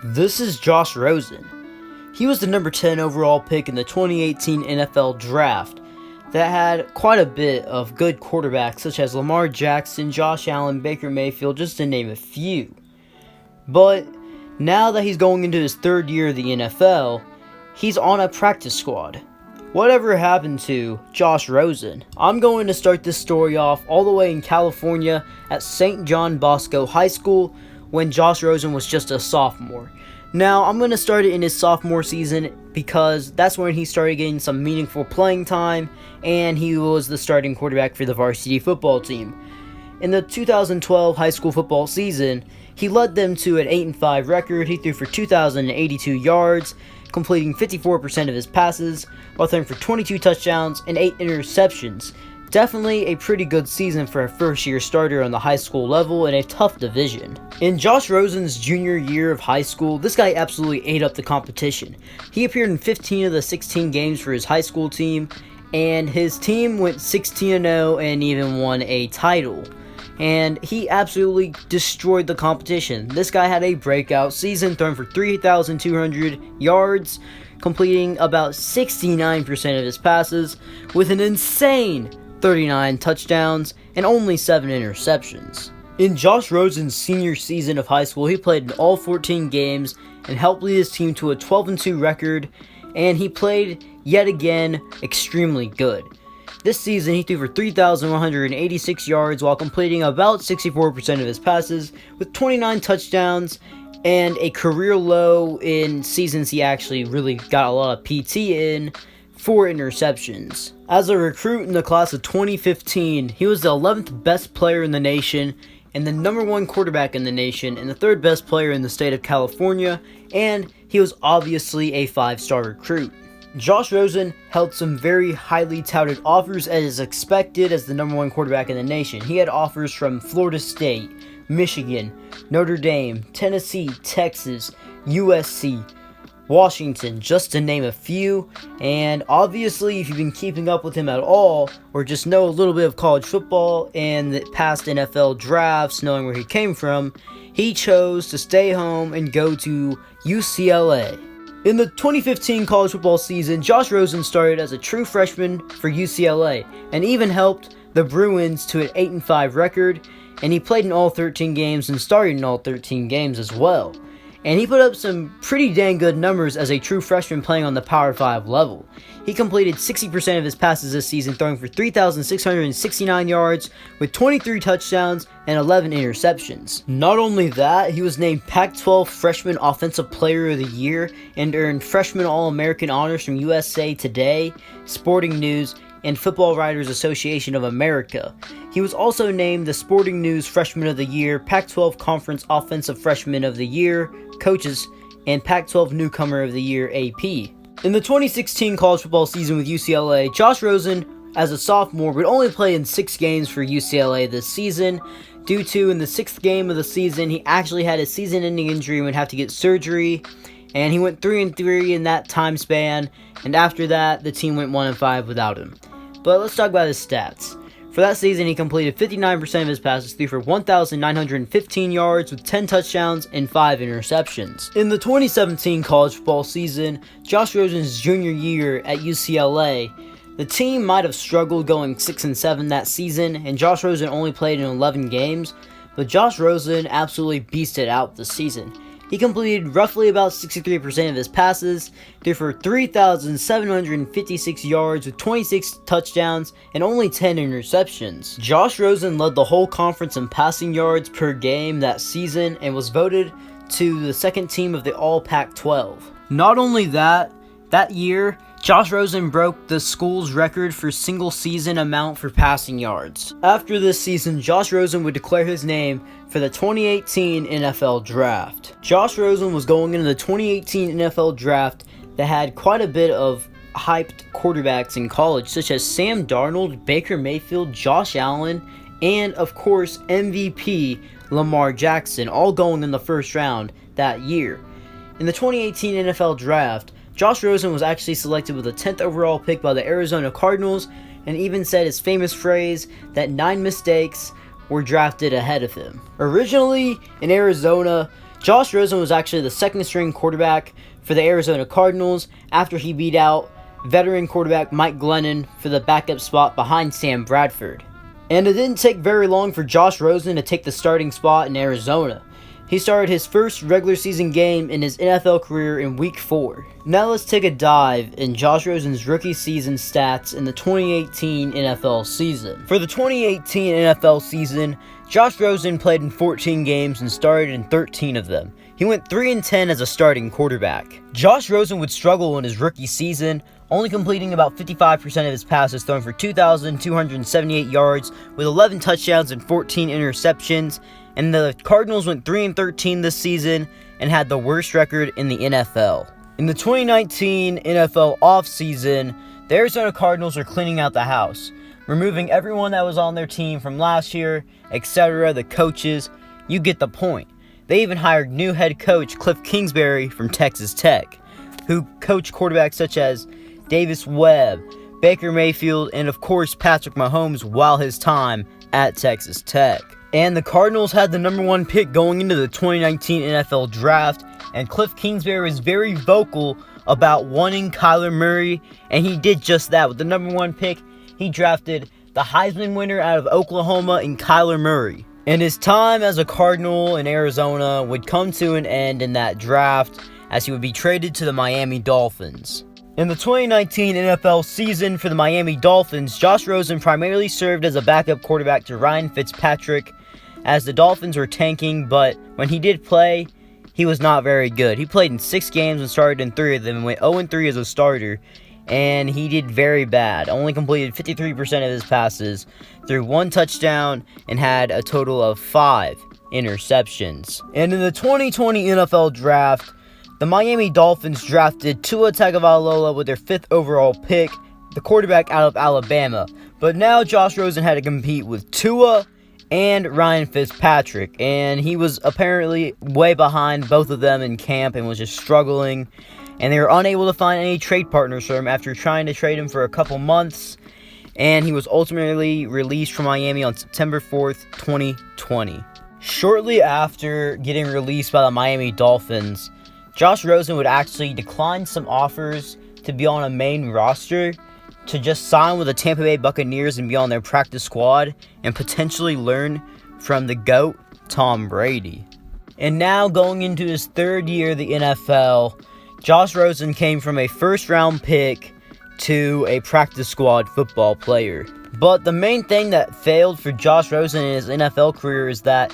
This is Josh Rosen. He was the number 10 overall pick in the 2018 NFL Draft that had quite a bit of good quarterbacks such as Lamar Jackson, Josh Allen, Baker Mayfield, just to name a few. But now that he's going into his third year of the NFL, he's on a practice squad. Whatever happened to Josh Rosen? I'm going to start this story off all the way in California at St. John Bosco High School when Josh Rosen was just a sophomore. Now, I'm going to start it in his sophomore season because that's when he started getting some meaningful playing time and he was the starting quarterback for the varsity football team. In the 2012 high school football season, he led them to an 8-5 record. He threw for 2,082 yards, completing 54% of his passes, while throwing for 22 touchdowns and 8 interceptions. Definitely a pretty good season for a first-year starter on the high school level in a tough division. In Josh Rosen's junior year of high school, this guy absolutely ate up the competition. He appeared in 15 of the 16 games for his high school team, and his team went 16-0 and even won a title. And he absolutely destroyed the competition. This guy had a breakout season, throwing for 3,200 yards, completing about 69% of his passes, with an insane 39 touchdowns and only 7 interceptions. In Josh Rosen's senior season of high school, he played in all 14 games and helped lead his team to a 12-2 record, and he played yet again extremely good. This season, he threw for 3,186 yards while completing about 64% of his passes, with 29 touchdowns and a career low in seasons he actually really got a lot of PT in, 4 interceptions. As a recruit in the class of 2015, he was the 11th best player in the nation and the number 1 quarterback in the nation and the 3rd best player in the state of California, and he was obviously a 5-star recruit. Josh Rosen held some very highly touted offers as is expected as the number 1 quarterback in the nation. He had offers from Florida State, Michigan, Notre Dame, Tennessee, Texas, USC, Washington, just to name a few. And obviously, if you've been keeping up with him at all, or just know a little bit of college football and the past NFL drafts, knowing where he came from, he chose to stay home and go to UCLA. In the 2015 college football season, Josh Rosen started as a true freshman for UCLA and even helped the Bruins to an 8-5 record, and he played in all 13 games and started in all 13 games as well. And he put up some pretty dang good numbers as a true freshman playing on the Power 5 level. He completed 60% of his passes this season, throwing for 3,669 yards with 23 touchdowns and 11 interceptions. Not only that, he was named Pac-12 Freshman Offensive Player of the Year and earned Freshman All-American honors from USA Today, Sporting News, and Football Writers Association of America. He was also named the Sporting News Freshman of the Year, Pac-12 Conference Offensive Freshman of the Year, Coaches, and Pac-12 Newcomer of the Year, AP. In the 2016 college football season with UCLA, Josh Rosen, as a sophomore, would only play in 6 games for UCLA this season, due to in the 6th game of the season, he actually had a season-ending injury and would have to get surgery, and he went 3-3 in that time span, and after that, the team went 1-5 without him. But let's talk about his stats. For that season, he completed 59% of his passes, threw for 1,915 yards with 10 touchdowns and 5 interceptions. In the 2017 college football season, Josh Rosen's junior year at UCLA, the team might have struggled going 6-7 that season, and Josh Rosen only played in 11 games, but Josh Rosen absolutely beasted out this season. He completed roughly about 63% of his passes, threw for 3,756 yards with 26 touchdowns and only 10 interceptions. Josh Rosen led the whole conference in passing yards per game that season and was voted to the 2nd team of the All Pac-12. Not only that year, Josh Rosen broke the school's record for single season amount for passing yards. After this season, Josh Rosen would declare his name for the 2018 NFL Draft. Josh Rosen was going into the 2018 NFL Draft that had quite a bit of hyped quarterbacks in college, such as Sam Darnold, Baker Mayfield, Josh Allen, and of course MVP Lamar Jackson, all going in the first round that year. In the 2018 NFL Draft, Josh Rosen was actually selected with the 10th overall pick by the Arizona Cardinals, and even said his famous phrase that 9 mistakes were drafted ahead of him. Originally in Arizona, Josh Rosen was actually the second string quarterback for the Arizona Cardinals after he beat out veteran quarterback Mike Glennon for the backup spot behind Sam Bradford. And it didn't take very long for Josh Rosen to take the starting spot in Arizona. He started his first regular season game in his NFL career in Week 4. Now let's take a dive in Josh Rosen's rookie season stats in the 2018 NFL season. For the 2018 NFL season, Josh Rosen played in 14 games and started in 13 of them. He went 3-10 as a starting quarterback. Josh Rosen would struggle in his rookie season, only completing about 55% of his passes, throwing for 2,278 yards with 11 touchdowns and 14 interceptions. And the Cardinals went 3-13 this season and had the worst record in the NFL. In the 2019 NFL offseason, the Arizona Cardinals are cleaning out the house, removing everyone that was on their team from last year, etc., the coaches. You get the point. They even hired new head coach Cliff Kingsbury from Texas Tech, who coached quarterbacks such as Davis Webb, Baker Mayfield, and of course Patrick Mahomes while his time at Texas Tech. And the Cardinals had the number 1 pick going into the 2019 NFL Draft, and Cliff Kingsbury was very vocal about wanting Kyler Murray, and he did just that. With the number 1 pick, he drafted the Heisman winner out of Oklahoma in Kyler Murray. And his time as a Cardinal in Arizona would come to an end in that draft, as he would be traded to the Miami Dolphins. In the 2019 NFL season for the Miami Dolphins, Josh Rosen primarily served as a backup quarterback to Ryan Fitzpatrick, as the Dolphins were tanking, but when he did play, he was not very good. He played in 6 games and started in 3 of them and went 0-3 as a starter, and he did very bad. Only completed 53% of his passes, threw 1 touchdown, and had a total of 5 interceptions. And in the 2020 NFL Draft, the Miami Dolphins drafted Tua Tagovailoa with their 5th overall pick, the quarterback out of Alabama. But now Josh Rosen had to compete with Tua and Ryan Fitzpatrick, and he was apparently way behind both of them in camp and was just struggling, and they were unable to find any trade partners for him after trying to trade him for a couple months, and he was ultimately released from Miami on September 4th, 2020. Shortly after getting released by the Miami Dolphins, Josh Rosen would actually decline some offers to be on a main roster, to just sign with the Tampa Bay Buccaneers and be on their practice squad and potentially learn from the GOAT, Tom Brady. And now going into his 3rd year of the NFL, Josh Rosen came from a first-round pick to a practice squad football player. But the main thing that failed for Josh Rosen in his NFL career is that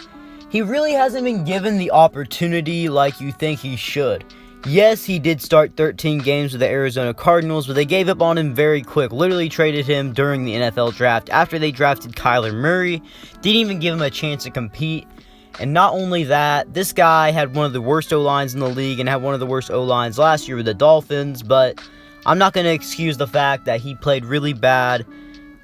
he really hasn't been given the opportunity like you think he should. Yes, he did start 13 games with the Arizona Cardinals, but they gave up on him very quick. Literally traded him during the NFL draft after they drafted Kyler Murray. Didn't even give him a chance to compete. And not only that, this guy had one of the worst O-lines in the league and had one of the worst O-lines last year with the Dolphins, but I'm not going to excuse the fact that he played really bad,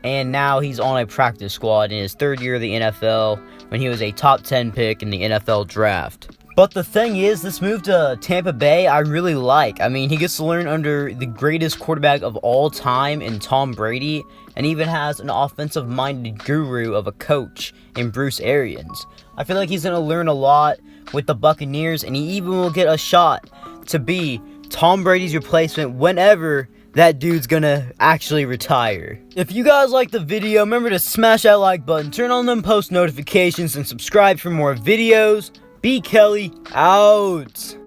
and now he's on a practice squad in his 3rd year of the NFL when he was a top 10 pick in the NFL draft. But the thing is, this move to Tampa Bay, I really like. I mean, he gets to learn under the greatest quarterback of all time in Tom Brady, and even has an offensive-minded guru of a coach in Bruce Arians. I feel like he's going to learn a lot with the Buccaneers, and he even will get a shot to be Tom Brady's replacement whenever that dude's gonna actually retire. If you guys like the video, remember to smash that like button, turn on them post notifications, and subscribe for more videos. B. Kelly out.